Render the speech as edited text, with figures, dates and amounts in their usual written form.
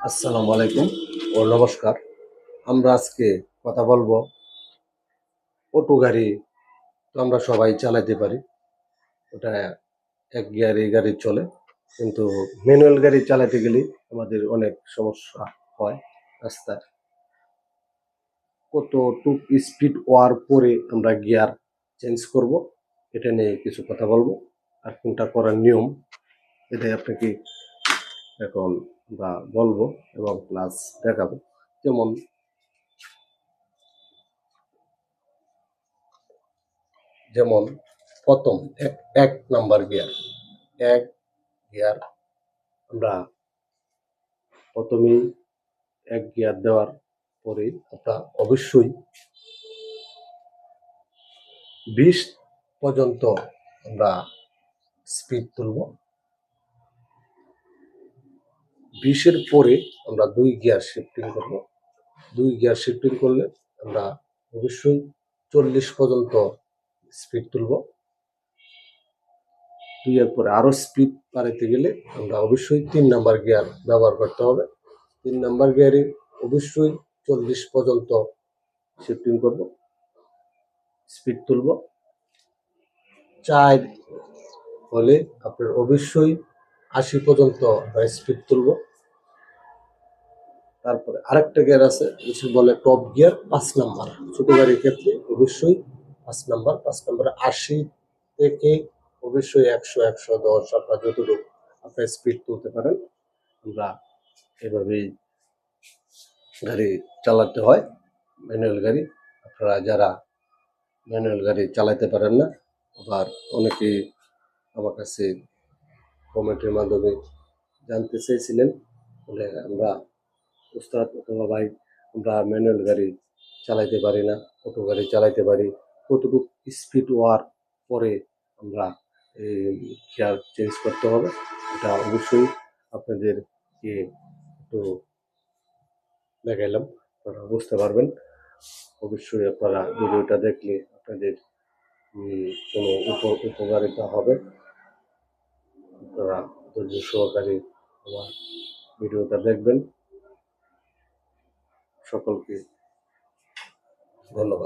আসসালামু আলাইকুম ও নমস্কার। আমরা আজকে কথা বলবো অটো গাড়ি। তো আমরা সবাই চালাতে পারি, ওটা এক গিয়ারে গাড়ি চলে, কিন্তু ম্যানুয়াল গাড়ি চালাতে গেলে আমাদের অনেক সমস্যা হয় রাস্তায়। কতটুক স্পিড হওয়ার পরে আমরা গিয়ার চেঞ্জ করব, এটা নিয়ে কিছু কথা বলবো, আর কোনটা করার নিয়ম এটাই আপনাকে এখন আমরা বলবো এবং প্লাস দেখাবো। যেমন যেমন প্রথম এক এক নাম্বার গিয়ার, এক গিয়ার আমরা প্রথমেই এক গিয়ার দেওয়ার পরে আমরা অবশ্যই 20 পর্যন্ত আমরা স্পিড তুলব। 20-এর পরে আমরা 2 গিয়ার শিফটিং করব। 2 গিয়ার শিফটিং করলে আমরা অবশ্যই 40 পর্যন্ত স্পিড তুলব। 2 এর পরে আরো স্পিড বাড়াতে গেলে আমরা অবশ্যই 3 নাম্বার গিয়ার ব্যবহার করতে হবে। 3 নাম্বার গিয়ারে অবশ্যই 40 পর্যন্ত শিফটিং করব, স্পিড তুলব। 4 হলে আপনার অবশ্যই 80 পর্যন্ত স্পিড তুলব। তারপরে আরেকটা গিয়ার আছে, বলে টপ গিয়ার, 5 নাম্বার। ছোট গাড়ির ক্ষেত্রে অবশ্যই 5 নাম্বার। 5 নাম্বারে 80 থেকে অবশ্যই 100, 110 আপনার যতটুকু আপনার স্পিড তুলতে পারেন। আমরা এভাবেই গাড়ি চালাতে হয়, ম্যানুয়াল গাড়ি। আপনারা যারা ম্যানুয়াল গাড়ি চালাতে পারেন না, আবার অনেকেই আমার কাছে কমেন্টের মাধ্যমে জানতে চেয়েছিলেন, বলে আমরা উস্তাদ অথবা ভাই আমরা ম্যানুয়াল গাড়ি চালাইতে পারি না, অটো গাড়ি চালাইতে পারি, কতটুকু স্পিড হওয়ার পরে আমরা গিয়ার চেঞ্জ করতে হবে। এটা অবশ্যই আপনাদেরকে একটু দেখাইলাম, আপনারা বুঝতে পারবেন। অবশ্যই আপনারা ভিডিওটা দেখলে আপনাদের কোনো উপকারিতা হবে। আপনারা ধৈর্য সহকারে আমার ভিডিওটা দেখবেন। সকলকে ধন্যবাদ।